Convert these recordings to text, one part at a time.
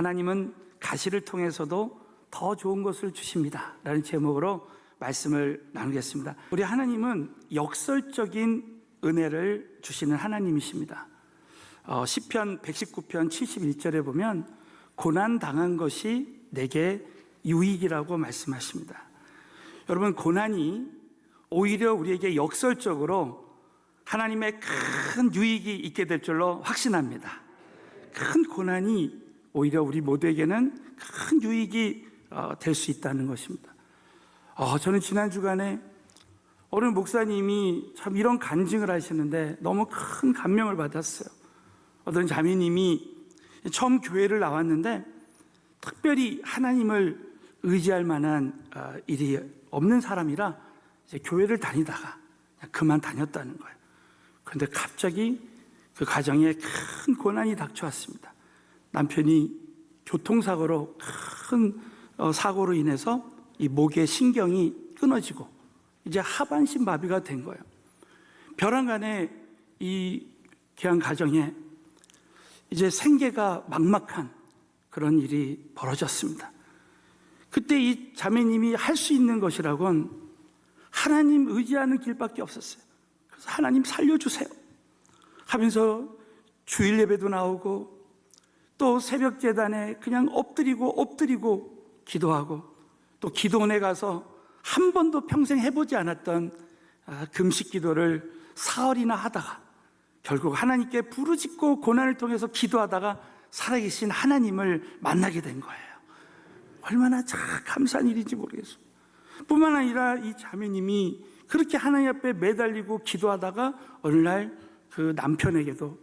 하나님은 가시를 통해서도 더 좋은 것을 주십니다 라는 제목으로 말씀을 나누겠습니다. 우리 하나님은 역설적인 은혜를 주시는 하나님이십니다. 시편 119편 71절에 보면 고난당한 것이 내게 유익이라고 말씀하십니다. 여러분, 고난이 오히려 우리에게 역설적으로 하나님의 큰 유익이 있게 될 줄로 확신합니다. 큰 고난이 오히려 우리 모두에게는 큰 유익이 될 수 있다는 것입니다. 저는 지난 주간에 어느 목사님이 참 이런 간증을 하시는데 너무 큰 감명을 받았어요. 어떤 자매님이 처음 교회를 나왔는데 특별히 하나님을 의지할 만한 일이 없는 사람이라 이제 교회를 다니다가 그만 다녔다는 거예요. 그런데 갑자기 그 가정에 큰 고난이 닥쳐왔습니다. 남편이 교통사고로 큰 사고로 인해서 이 목의 신경이 끊어지고 이제 하반신 마비가 된 거예요. 벼랑간에 이 귀한 가정에 이제 생계가 막막한 그런 일이 벌어졌습니다. 그때 이 자매님이 할 수 있는 것이라곤 하나님 의지하는 길밖에 없었어요. 그래서 하나님 살려주세요 하면서 주일 예배도 나오고 또 새벽 제단에 그냥 엎드리고 기도하고 또 기도원에 가서 한 번도 평생 해보지 않았던 금식 기도를 사흘이나 하다가 결국 하나님께 부르짖고 고난을 통해서 기도하다가 살아계신 하나님을 만나게 된 거예요. 얼마나 감사한 일인지 모르겠어요. 뿐만 아니라 이 자매님이 그렇게 하나님 앞에 매달리고 기도하다가 어느 날 그 남편에게도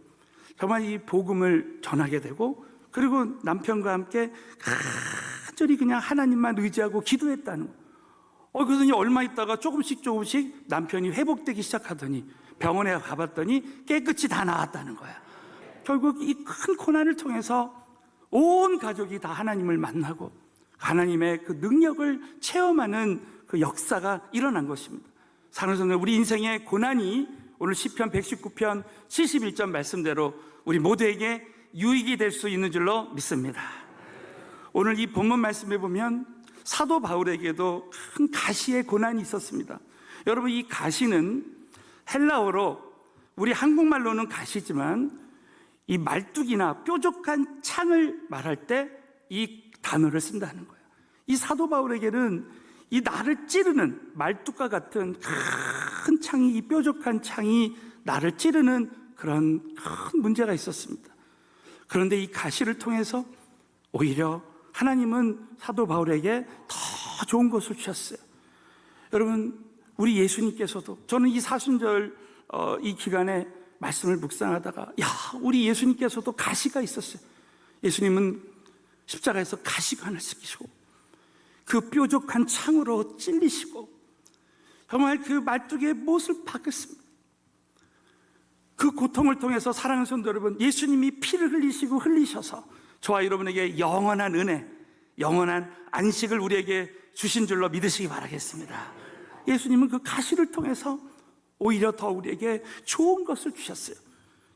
정말 이 복음을 전하게 되고 그리고 남편과 함께 간절히 그냥 하나님만 의지하고 기도했다는 거예요. 그러더니 얼마 있다가 조금씩 남편이 회복되기 시작하더니 병원에 가봤더니 깨끗이 다 나았다는 거야. 결국 이 큰 고난을 통해서 온 가족이 다 하나님을 만나고 하나님의 그 능력을 체험하는 그 역사가 일어난 것입니다. 사랑하는 성도, 우리 인생의 고난이 오늘 시편 119편 71절 말씀대로 우리 모두에게 유익이 될 수 있는 줄로 믿습니다. 오늘 이 본문 말씀에 보면 사도 바울에게도 큰 가시의 고난이 있었습니다. 여러분, 이 가시는 헬라어로 우리 한국말로는 가시지만 이 말뚝이나 뾰족한 창을 말할 때 이 단어를 쓴다는 거예요. 이 사도 바울에게는 이 나를 찌르는 말뚝과 같은 큰 창이, 이 뾰족한 창이 나를 찌르는 그런 큰 문제가 있었습니다. 그런데 이 가시를 통해서 오히려 하나님은 사도 바울에게 더 좋은 것을 주셨어요. 여러분, 우리 예수님께서도, 저는 이 사순절 이 기간에 말씀을 묵상하다가 우리 예수님께서도 가시가 있었어요. 예수님은 십자가에서 가시관을 쓰시고 그 뾰족한 창으로 찔리시고 정말 그 말뚝에 못을 박았습니다. 그 고통을 통해서 사랑하는 성도 여러분, 예수님이 피를 흘리셔서 저와 여러분에게 영원한 은혜, 영원한 안식을 우리에게 주신 줄로 믿으시기 바라겠습니다. 예수님은 그 가시를 통해서 오히려 더 우리에게 좋은 것을 주셨어요.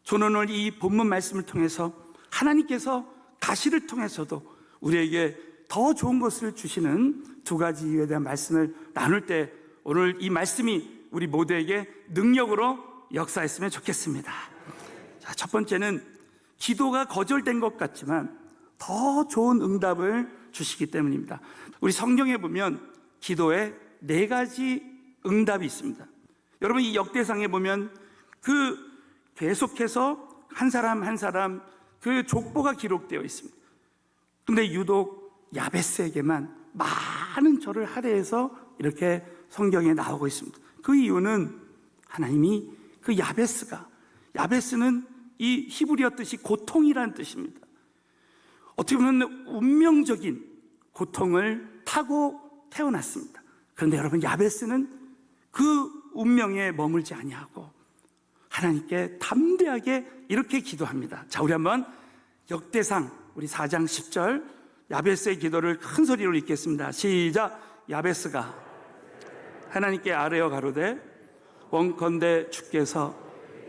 저는 오늘 이 본문 말씀을 통해서 하나님께서 가시를 통해서도 우리에게 더 좋은 것을 주시는 두 가지 이유에 대한 말씀을 나눌 때 오늘 이 말씀이 우리 모두에게 능력으로 역사했으면 좋겠습니다. 자, 첫 번째는 기도가 거절된 것 같지만 더 좋은 응답을 주시기 때문입니다. 우리 성경에 보면 기도에 4가지 응답이 있습니다. 여러분, 이 역대상에 보면 그 계속해서 한 사람 한 사람 그 족보가 기록되어 있습니다. 근데 유독 야베스에게만 많은 절을 할애해서 이렇게 성경에 나오고 있습니다. 그 이유는 하나님이 그 야베스는 이 히브리어 뜻이 고통이라는 뜻입니다. 어떻게 보면 운명적인 고통을 타고 태어났습니다. 그런데 여러분, 야베스는 그 운명에 머물지 아니하고 하나님께 담대하게 이렇게 기도합니다. 자, 우리 한번 역대상 우리 4장 10절 야베스의 기도를 큰 소리로 읽겠습니다. 시작. 야베스가 하나님께 아뢰어 가로되 원컨대 주께서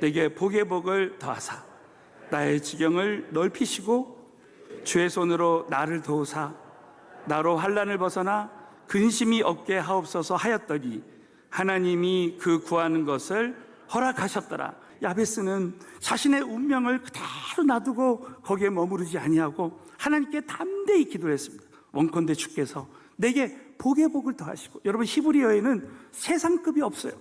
내게 복의 복을 더하사 나의 지경을 넓히시고 주의 손으로 나를 도우사 나로 환난을 벗어나 근심이 없게 하옵소서 하였더니 하나님이 그 구하는 것을 허락하셨더라. 야베스는 자신의 운명을 그대로 놔두고 거기에 머무르지 아니하고 하나님께 담대히 기도를 했습니다. 원컨대 주께서 내게 복의 복을 더하시고, 여러분 히브리어에는 세상급이 없어요.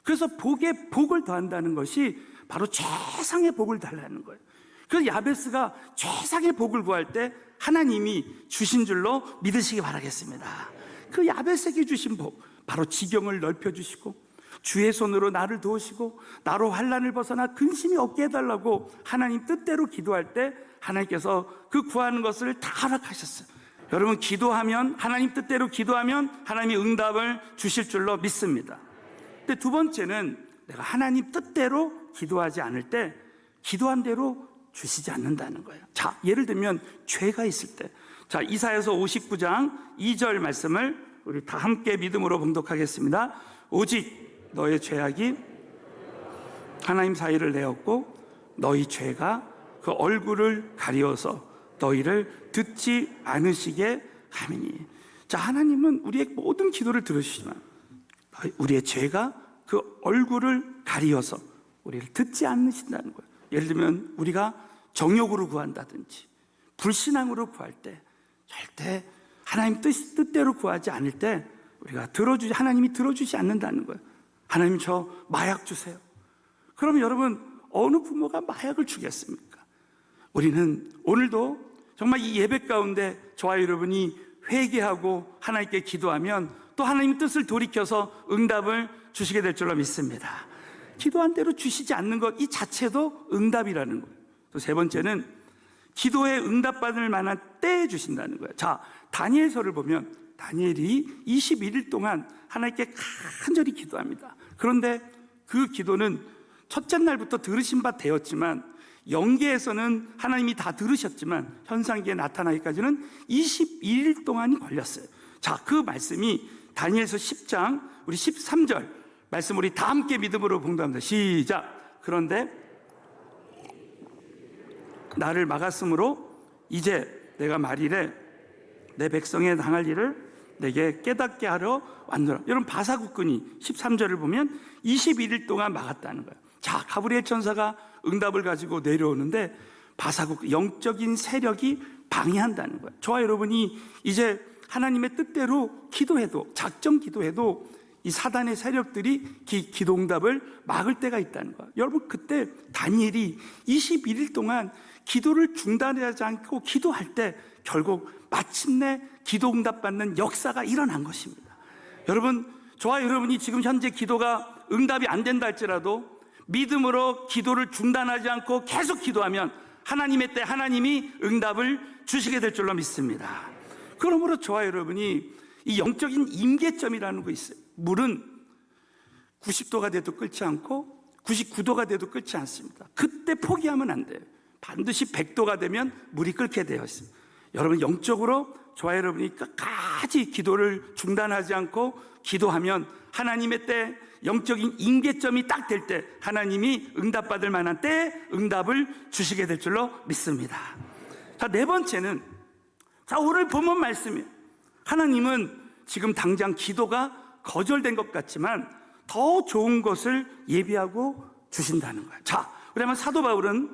그래서 복의 복을 더한다는 것이 바로 최상의 복을 달라는 거예요. 그래서 야베스가 최상의 복을 구할 때 하나님이 주신 줄로 믿으시기 바라겠습니다. 그 야베스에게 주신 복, 바로 지경을 넓혀주시고 주의 손으로 나를 도우시고 나로 환난을 벗어나 근심이 없게 해달라고 하나님 뜻대로 기도할 때 하나님께서 그 구하는 것을 다 허락하셨어요. 여러분, 기도하면, 하나님 뜻대로 기도하면 하나님이 응답을 주실 줄로 믿습니다. 근데 두 번째는 내가 하나님 뜻대로 기도하지 않을 때 기도한 대로 주시지 않는다는 거예요. 자, 예를 들면 죄가 있을 때, 자, 이사야서 59장 2절 말씀을 우리 다 함께 믿음으로 봉독하겠습니다. 오직 너의 죄악이 하나님 사이를 내었고 너희 죄가 그 얼굴을 가리워서 너희를 듣지 않으시게 함이니. 자, 하나님은 우리의 모든 기도를 들으시지만 우리의 죄가 그 얼굴을 가리워서 우리를 듣지 않으신다는 거예요. 예를 들면 우리가 정욕으로 구한다든지 불신앙으로 구할 때 절대 하나님 뜻대로 구하지 않을 때 우리가 하나님이 들어주지 않는다는 거예요. 하나님, 저 마약 주세요. 그러면 여러분, 어느 부모가 마약을 주겠습니까? 우리는 오늘도 정말 이 예배 가운데 저와 여러분이 회개하고 하나님께 기도하면 또 하나님의 뜻을 돌이켜서 응답을 주시게 될 줄로 믿습니다. 기도한 대로 주시지 않는 것 이 자체도 응답이라는 거예요. 또 세 번째는 기도에 응답받을 만한 때에 주신다는 거예요. 자, 다니엘서를 보면 다니엘이 21일 동안 하나님께 간절히 기도합니다. 그런데 그 기도는 첫째 날부터 들으신 바 되었지만 영계에서는 하나님이 다 들으셨지만 현상계에 나타나기까지는 21일 동안이 걸렸어요. 자, 그 말씀이 다니엘서 10장 우리 13절 말씀 우리 다 함께 믿음으로 봉독합니다. 시작. 그런데 나를 막았으므로 이제 내가 말이래 내 백성에 당할 일을 내게 깨닫게 하러 왔노라. 여러분, 바사국군이 13절을 보면 21일 동안 막았다는 거예요. 자, 가브리엘 천사가 응답을 가지고 내려오는데 바사국, 영적인 세력이 방해한다는 거예요. 저와 여러분이 이제 하나님의 뜻대로 기도해도, 작정 기도해도 이 사단의 세력들이 기도 응답을 막을 때가 있다는 거예요. 여러분, 그때 다니엘이 21일 동안 기도를 중단하지 않고 기도할 때 결국 마침내 기도 응답 받는 역사가 일어난 것입니다. 여러분, 저와 여러분이 지금 현재 기도가 응답이 안 된다 할지라도 믿음으로 기도를 중단하지 않고 계속 기도하면 하나님의 때 하나님이 응답을 주시게 될 줄로 믿습니다. 그러므로 저와 여러분이 이 영적인 임계점이라는 거 있어요. 물은 90도가 돼도 끓지 않고 99도가 돼도 끓지 않습니다. 그때 포기하면 안 돼요. 반드시 100도가 되면 물이 끓게 되어 있습니다. 여러분, 영적으로 저와 여러분이 끝까지 기도를 중단하지 않고 기도하면 하나님의 때 영적인 임계점이 딱 될 때 하나님이 응답받을 만한 때에 응답을 주시게 될 줄로 믿습니다. 자, 네 번째는, 자, 오늘 본문 말씀이에요. 하나님은 지금 당장 기도가 거절된 것 같지만 더 좋은 것을 예비하고 주신다는 거예요. 자, 우리 한번 사도 바울은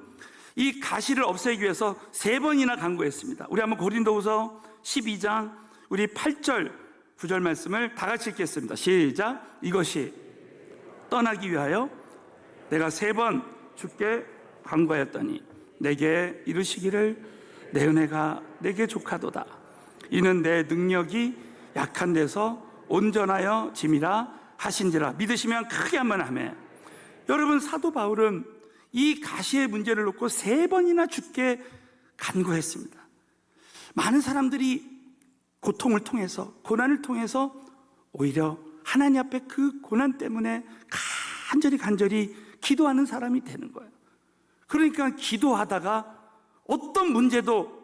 이 가시를 없애기 위해서 3번이나 간구했습니다. 우리 한번 고린도후서 12장 우리 8절 9절 말씀을 다 같이 읽겠습니다. 시작. 이것이 떠나기 위하여 내가 3번 주께 간구하였더니 내게 이르시기를 내 은혜가 내게 족하도다. 이는 내 능력이 약한 데서 온전하여 짐이라 하신지라. 믿으시면 크게 한번 아멘. 여러분, 사도 바울은 이 가시의 문제를 놓고 3번이나 주께 간구했습니다. 많은 사람들이 고통을 통해서, 고난을 통해서 오히려 하나님 앞에 그 고난 때문에 간절히 기도하는 사람이 되는 거예요. 그러니까 기도하다가 어떤 문제도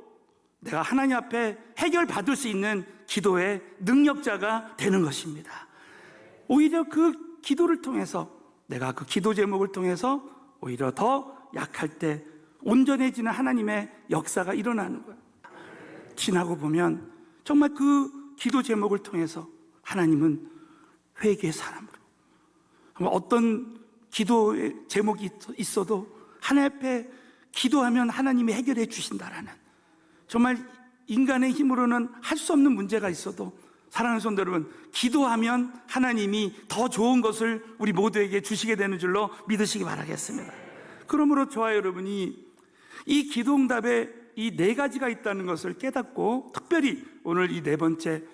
내가 하나님 앞에 해결받을 수 있는 기도의 능력자가 되는 것입니다. 오히려 그 기도를 통해서, 내가 그 기도 제목을 통해서 오히려 더 약할 때 온전해지는 하나님의 역사가 일어나는 거예요. 지나고 보면 정말 그 기도 제목을 통해서 하나님은 회개의 사람으로, 어떤 기도의 제목이 있어도 하나님 앞에 기도하면 하나님이 해결해 주신다라는, 정말 인간의 힘으로는 할 수 없는 문제가 있어도 사랑하는 성도 여러분, 기도하면 하나님이 더 좋은 것을 우리 모두에게 주시게 되는 줄로 믿으시기 바라겠습니다. 그러므로 저와 여러분이 이 기도응답에 이 네 가지가 있다는 것을 깨닫고, 특별히 오늘 이 네 번째,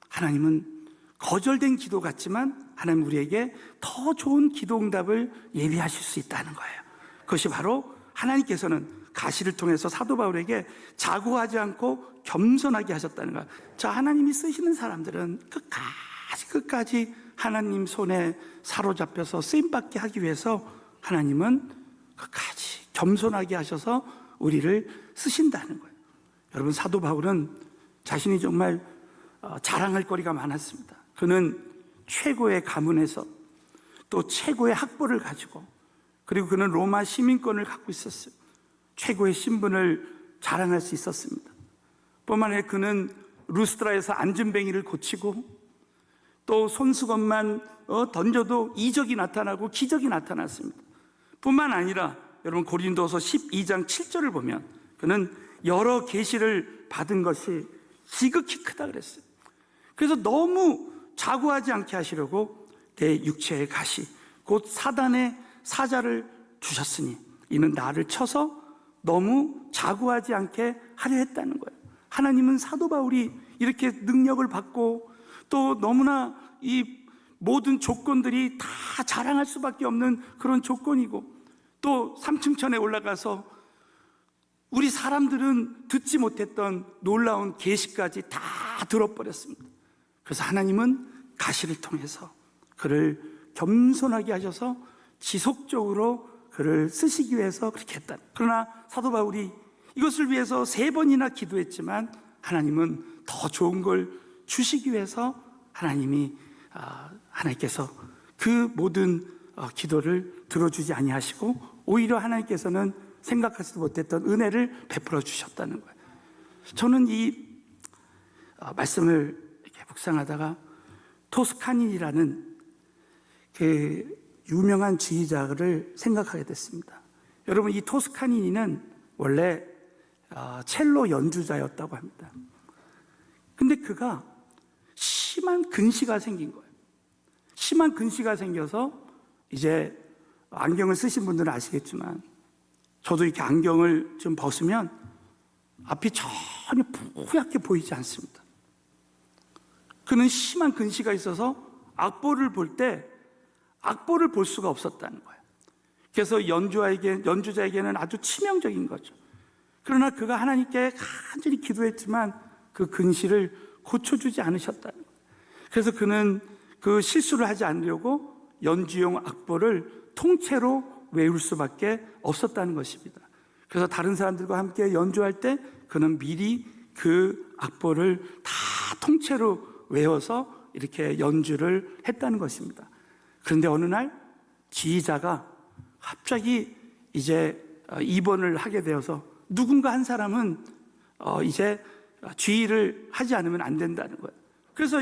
하나님은 거절된 기도 같지만 하나님 우리에게 더 좋은 기도응답을 예비하실 수 있다는 거예요. 그것이 바로 하나님께서는 가시를 통해서 사도 바울에게 자고하지 않고 겸손하게 하셨다는 거예요. 자, 하나님이 쓰시는 사람들은 끝까지 하나님 손에 사로잡혀서 쓰임받게 하기 위해서 하나님은 끝까지 겸손하게 하셔서 우리를 쓰신다는 거예요. 여러분, 사도 바울은 자신이 정말 자랑할 거리가 많았습니다. 그는 최고의 가문에서 또 최고의 학벌을 가지고, 그리고 그는 로마 시민권을 갖고 있었어요. 최고의 신분을 자랑할 수 있었습니다. 뿐만 아니라 그는 루스드라에서 안전뱅이를 고치고, 또 손수건만 던져도 이적이 나타나고 기적이 나타났습니다. 뿐만 아니라 여러분, 고린도서 12장 7절을 보면 그는 여러 계시를 받은 것이 지극히 크다 그랬어요. 그래서 너무 자고하지 않게 하시려고 내 육체의 가시, 곧 사단의 사자를 주셨으니 이는 나를 쳐서 너무 자고하지 않게 하려 했다는 거예요. 하나님은 사도 바울이 이렇게 능력을 받고, 또 너무나 이 모든 조건들이 다 자랑할 수밖에 없는 그런 조건이고, 또 3층천에 올라가서 우리 사람들은 듣지 못했던 놀라운 계시까지 다 들어버렸습니다. 그래서 하나님은 가시를 통해서 그를 겸손하게 하셔서 지속적으로 그를 쓰시기 위해서 그렇게 했다. 그러나 사도 바울이 이것을 위해서 3번이나 기도했지만 하나님은 더 좋은 걸 주시기 위해서 하나님께서 그 모든 기도를 들어주지 아니하시고, 오히려 하나님께서는 생각하지도 못했던 은혜를 베풀어 주셨다는 거예요. 저는 이 말씀을 이렇게 묵상하다가 토스카니라는 그 유명한 지휘자를 생각하게 됐습니다. 여러분, 이 토스카니는 원래 첼로 연주자였다고 합니다. 근데 그가 심한 근시가 생긴 거예요. 심한 근시가 생겨서, 이제 안경을 쓰신 분들은 아시겠지만 저도 이렇게 안경을 좀 벗으면 앞이 전혀 뿌옇게 보이지 않습니다. 그는 심한 근시가 있어서 악보를 볼 때 악보를 볼 수가 없었다는 거예요. 그래서 연주자에게는 아주 치명적인 거죠. 그러나 그가 하나님께 간절히 기도했지만 그 근시를 고쳐주지 않으셨다는 거예요. 그래서 그는 그 실수를 하지 않으려고 연주용 악보를 통째로 외울 수밖에 없었다는 것입니다. 그래서 다른 사람들과 함께 연주할 때 그는 미리 그 악보를 다 통째로 외워서 이렇게 연주를 했다는 것입니다. 그런데 어느 날 지휘자가 갑자기 이제 입원을 하게 되어서 누군가 한 사람은 이제 지휘를 하지 않으면 안 된다는 거예요. 그래서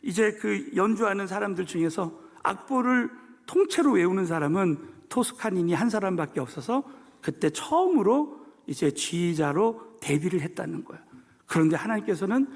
이제 그 연주하는 사람들 중에서 악보를 통째로 외우는 사람은 토스카니니 한 사람밖에 없어서 그때 처음으로 이제 지휘자로 데뷔를 했다는 거예요. 그런데 하나님께서는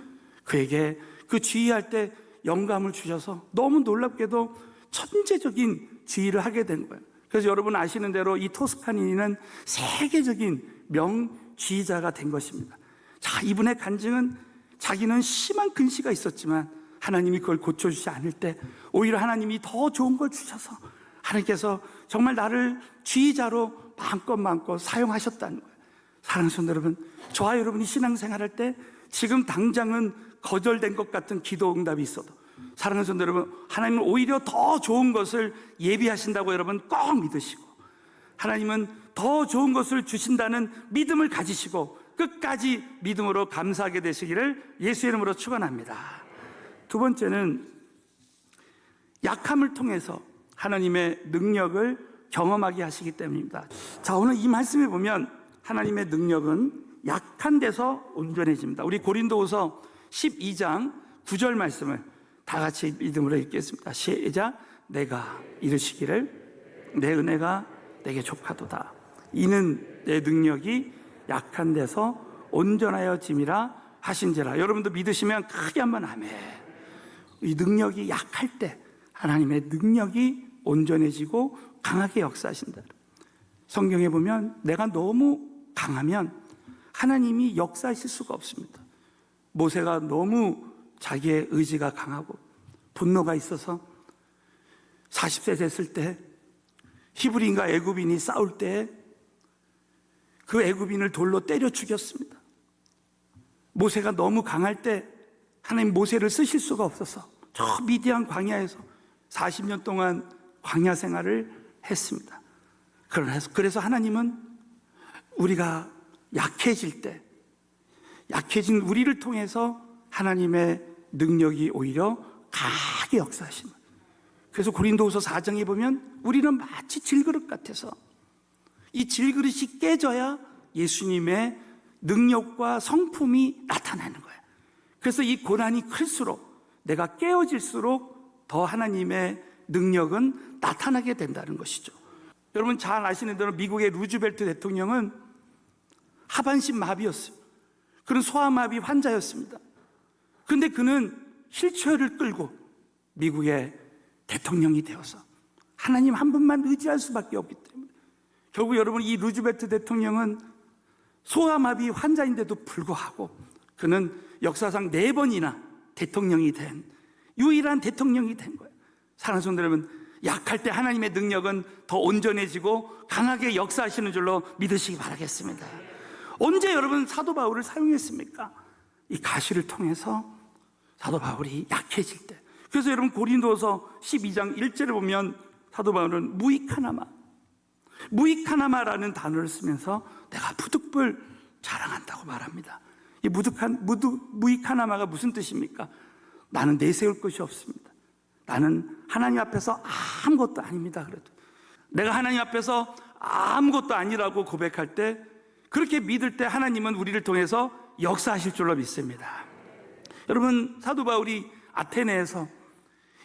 그에게 그 지휘할 때 영감을 주셔서 너무 놀랍게도 천재적인 지휘를 하게 된 거예요. 그래서 여러분 아시는 대로 이 토스카니는 세계적인 명지휘자가 된 것입니다. 자, 이분의 간증은 자기는 심한 근시가 있었지만 하나님이 그걸 고쳐주지 않을 때 오히려 하나님이 더 좋은 걸 주셔서 하나님께서 정말 나를 지휘자로 마음껏 사용하셨다는 거예요. 사랑하는 성도 여러분, 저와 여러분이 신앙생활할 때 지금 당장은 거절된 것 같은 기도 응답이 있어도 사랑하는 성도 여러분, 하나님은 오히려 더 좋은 것을 예비하신다고 여러분 꼭 믿으시고, 하나님은 더 좋은 것을 주신다는 믿음을 가지시고 끝까지 믿음으로 감사하게 되시기를 예수의 이름으로 축원합니다. 두 번째는 약함을 통해서 하나님의 능력을 경험하게 하시기 때문입니다. 자, 오늘 이 말씀에 보면 하나님의 능력은 약한 데서 온전해집니다. 우리 고린도후서 12장 9절 말씀을 다 같이 믿음으로 읽겠습니다. 시작. 내가 이르시기를 내 은혜가 내게 족하도다. 이는 내 능력이 약한 데서 온전하여 짐이라 하신지라. 여러분도 믿으시면 크게 한번 아멘. 이 능력이 약할 때 하나님의 능력이 온전해지고 강하게 역사하신다. 성경에 보면 내가 너무 강하면 하나님이 역사하실 수가 없습니다. 모세가 너무 자기의 의지가 강하고 분노가 있어서 40세 됐을 때 히브리인과 애굽인이 싸울 때 그 애굽인을 돌로 때려 죽였습니다. 모세가 너무 강할 때 하나님 모세를 쓰실 수가 없어서 저 미디안 광야에서 40년 동안 광야 생활을 했습니다. 그래서 하나님은 우리가 약해질 때 약해진 우리를 통해서 하나님의 능력이 오히려 강하게 역사하시는 거예요. 그래서 고린도후서 4장에 보면 우리는 마치 질그릇 같아서 이 질그릇이 깨져야 예수님의 능력과 성품이 나타나는 거예요. 그래서 이 고난이 클수록 내가 깨어질수록 더 하나님의 능력은 나타나게 된다는 것이죠. 여러분 잘 아시는 대로 미국의 루즈벨트 대통령은 하반신 마비였어요. 그는 소아마비 환자였습니다. 그런데 그는 휠체어를 끌고 미국의 대통령이 되어서 하나님 한 분만 의지할 수밖에 없기 때문에 결국 여러분 이 루즈벨트 대통령은 소아마비 환자인데도 불구하고 그는 역사상 4번이나 대통령이 된 유일한 대통령이 된 거예요. 사랑하는 성도 여러분, 약할 때 하나님의 능력은 더 온전해지고 강하게 역사하시는 줄로 믿으시기 바라겠습니다. 언제 여러분 사도 바울을 사용했습니까? 이 가시를 통해서 사도 바울이 약해질 때. 그래서 여러분 고린도서 12장 1절에 보면 사도 바울은 무익하나마라는 단어를 쓰면서 내가 부득불 자랑한다고 말합니다. 이 무익하나마가 무슨 뜻입니까? 나는 내세울 것이 없습니다. 나는 하나님 앞에서 아무것도 아닙니다. 그래도 내가 하나님 앞에서 아무것도 아니라고 고백할 때, 그렇게 믿을 때 하나님은 우리를 통해서 역사하실 줄로 믿습니다. 여러분 사도 바울이 아테네에서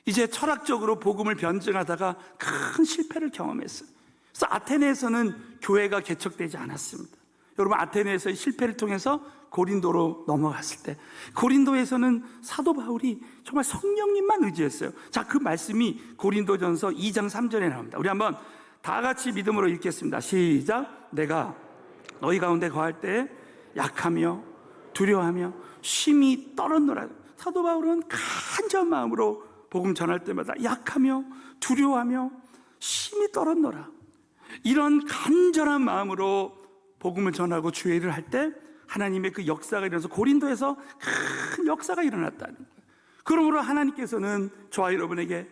이제 철학적으로 복음을 변증하다가 큰 실패를 경험했어요. 그래서 아테네에서는 교회가 개척되지 않았습니다. 여러분 아테네에서의 실패를 통해서 고린도로 넘어갔을 때 고린도에서는 사도 바울이 정말 성령님만 의지했어요. 자, 그 말씀이 고린도전서 2장 3절에 나옵니다. 우리 한번 다 같이 믿음으로 읽겠습니다. 시작. 내가 너희 가운데 거할 때 약하며 두려워하며 심히 떨었노라. 사도 바울은 간절한 마음으로 복음 전할 때마다 약하며 두려워하며 심히 떨었노라. 이런 간절한 마음으로 복음을 전하고 주의 일을 할 때 하나님의 그 역사가 일어나서 고린도에서 큰 역사가 일어났다는 거예요. 그러므로 하나님께서는 저와 여러분에게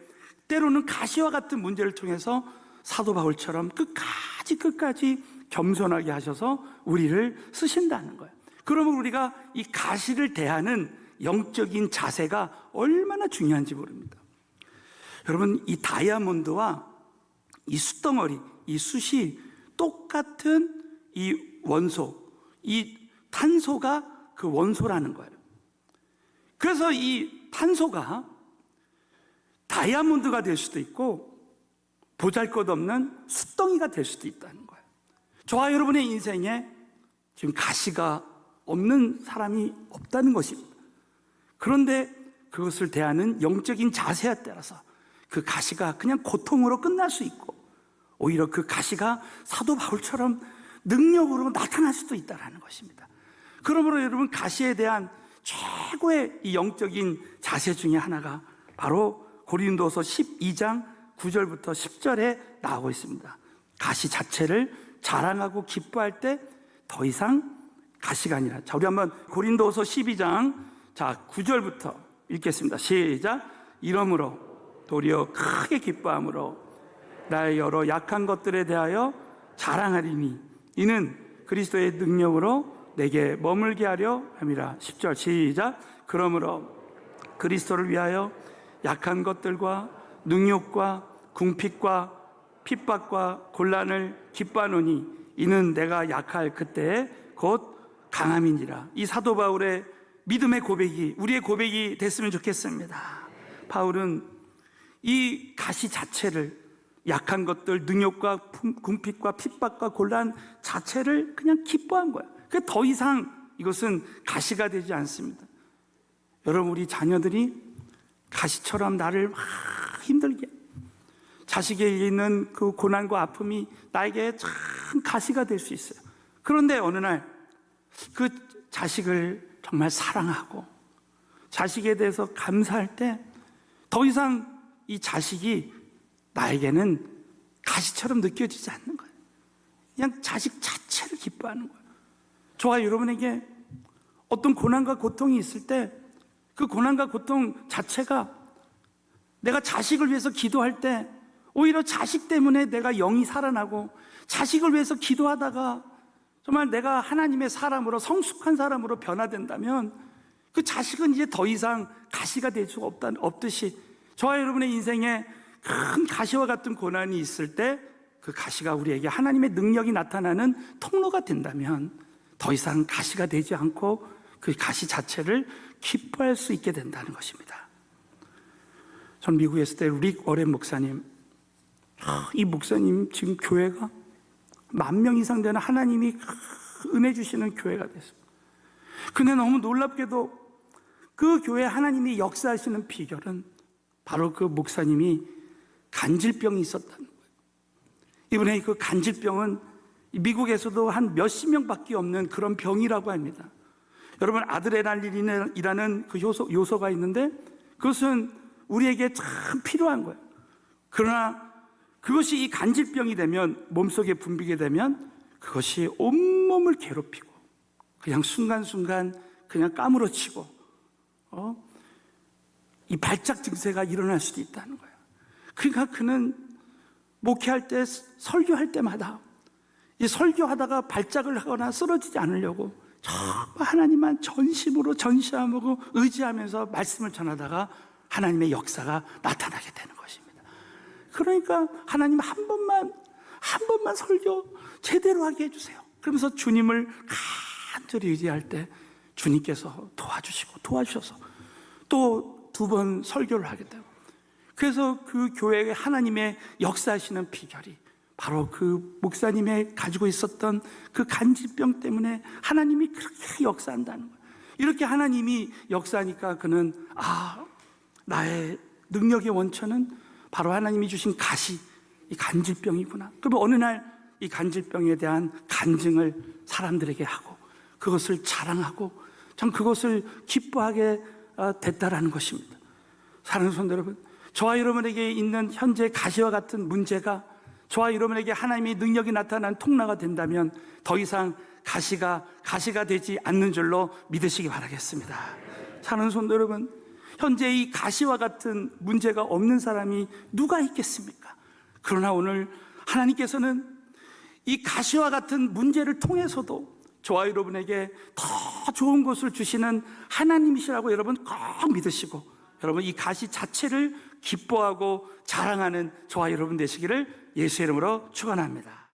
때로는 가시와 같은 문제를 통해서 사도 바울처럼 끝까지 겸손하게 하셔서 우리를 쓰신다는 거예요. 그러면 우리가 이 가시를 대하는 영적인 자세가 얼마나 중요한지 모릅니다. 여러분 이 다이아몬드와 이 숯덩어리, 이 숯이 똑같은 이 원소, 이 탄소가 그 원소라는 거예요. 그래서 이 탄소가 다이아몬드가 될 수도 있고 보잘것없는 숯덩이가 될 수도 있다는 거예요. 저와 여러분의 인생에 지금 가시가 없는 사람이 없다는 것입니다. 그런데 그것을 대하는 영적인 자세에 따라서 그 가시가 그냥 고통으로 끝날 수 있고 오히려 그 가시가 사도 바울처럼 능력으로 나타날 수도 있다는 것입니다. 그러므로 여러분 가시에 대한 최고의 이 영적인 자세 중에 하나가 바로 고린도서 12장 9절부터 10절에 나오고 있습니다. 가시 자체를 자랑하고 기뻐할 때 더 이상 가시가 아니라, 자 우리 한번 고린도서 12장 9절부터 읽겠습니다. 시작. 이러므로 도리어 크게 기뻐함으로 나의 여러 약한 것들에 대하여 자랑하리니 이는 그리스도의 능력으로 내게 머물게 하려 함이라. 10절 시작. 그러므로 그리스도를 위하여 약한 것들과 능욕과 궁핍과 핍박과 곤란을 기뻐하노니 이는 내가 약할 그때에 곧 강함이니라. 이 사도 바울의 믿음의 고백이 우리의 고백이 됐으면 좋겠습니다. 바울은 이 가시 자체를, 약한 것들, 능욕과 궁핍과 핍박과 곤란 자체를 그냥 기뻐한 거예요. 그 더 이상 이것은 가시가 되지 않습니다. 여러분, 우리 자녀들이 가시처럼 나를 막 힘들게, 자식에게 있는 그 고난과 아픔이 나에게 참 가시가 될 수 있어요. 그런데 어느 날 그 자식을 정말 사랑하고 자식에 대해서 감사할 때 더 이상 이 자식이 나에게는 가시처럼 느껴지지 않는 거예요. 그냥 자식 자체를 기뻐하는 거예요. 저와 여러분에게 어떤 고난과 고통이 있을 때 그 고난과 고통 자체가, 내가 자식을 위해서 기도할 때 오히려 자식 때문에 내가 영이 살아나고, 자식을 위해서 기도하다가 정말 내가 하나님의 사람으로, 성숙한 사람으로 변화된다면 그 자식은 이제 더 이상 가시가 될 수가 없듯이, 저와 여러분의 인생에 큰 가시와 같은 고난이 있을 때 그 가시가 우리에게 하나님의 능력이 나타나는 통로가 된다면 더 이상 가시가 되지 않고 그 가시 자체를 기뻐할 수 있게 된다는 것입니다. 전 미국에 있을 때 릭 워렌 목사님, 이 목사님 지금 교회가 10,000명 이상 되는 하나님이 은혜 주시는 교회가 됐습니다. 근데 너무 놀랍게도 그 교회 하나님이 역사하시는 비결은 바로 그 목사님이 간질병이 있었다는 거예요. 이번에 그 간질병은 미국에서도 한 몇십 명밖에 없는 그런 병이라고 합니다. 여러분, 아드레날린이라는 그 요소가 있는데 그것은 우리에게 참 필요한 거예요. 그러나 그것이 이 간질병이 되면, 몸속에 분비게 되면 그것이 온몸을 괴롭히고 그냥 순간순간 그냥 까무러치고 이 발작 증세가 일어날 수도 있다는 거예요. 그러니까 그는 목회할 때, 설교할 때마다 이 설교하다가 발작을 하거나 쓰러지지 않으려고 정말 하나님만 전심으로 전시하고 의지하면서 말씀을 전하다가 하나님의 역사가 나타나게 되는 것입니다. 그러니까 하나님 한 번만 설교 제대로 하게 해주세요. 그러면서 주님을 간절히 의지할 때 주님께서 도와주셔서 또 2번 설교를 하게 되고, 그래서 그 교회에 하나님의 역사하시는 비결이 바로 그 목사님의 가지고 있었던 그 간질병 때문에 하나님이 그렇게 역사한다는 거예요. 이렇게 하나님이 역사하니까 그는 나의 능력의 원천은 바로 하나님이 주신 가시, 이 간질병이구나. 그리고 어느 날 이 간질병에 대한 간증을 사람들에게 하고 그것을 자랑하고 참 그것을 기뻐하게 됐다라는 것입니다. 사랑하는 성도 여러분, 저와 여러분에게 있는 현재 가시와 같은 문제가 저와 여러분에게 하나님의 능력이 나타난 통로가 된다면 더 이상 가시가 되지 않는 줄로 믿으시기 바라겠습니다. 사랑하는 성도 여러분, 현재 이 가시와 같은 문제가 없는 사람이 누가 있겠습니까? 그러나 오늘 하나님께서는 이 가시와 같은 문제를 통해서도 저와 여러분에게 더 좋은 것을 주시는 하나님이시라고 여러분 꼭 믿으시고, 여러분 이 가시 자체를 기뻐하고 자랑하는 저와 여러분 되시기를 예수의 이름으로 축원합니다.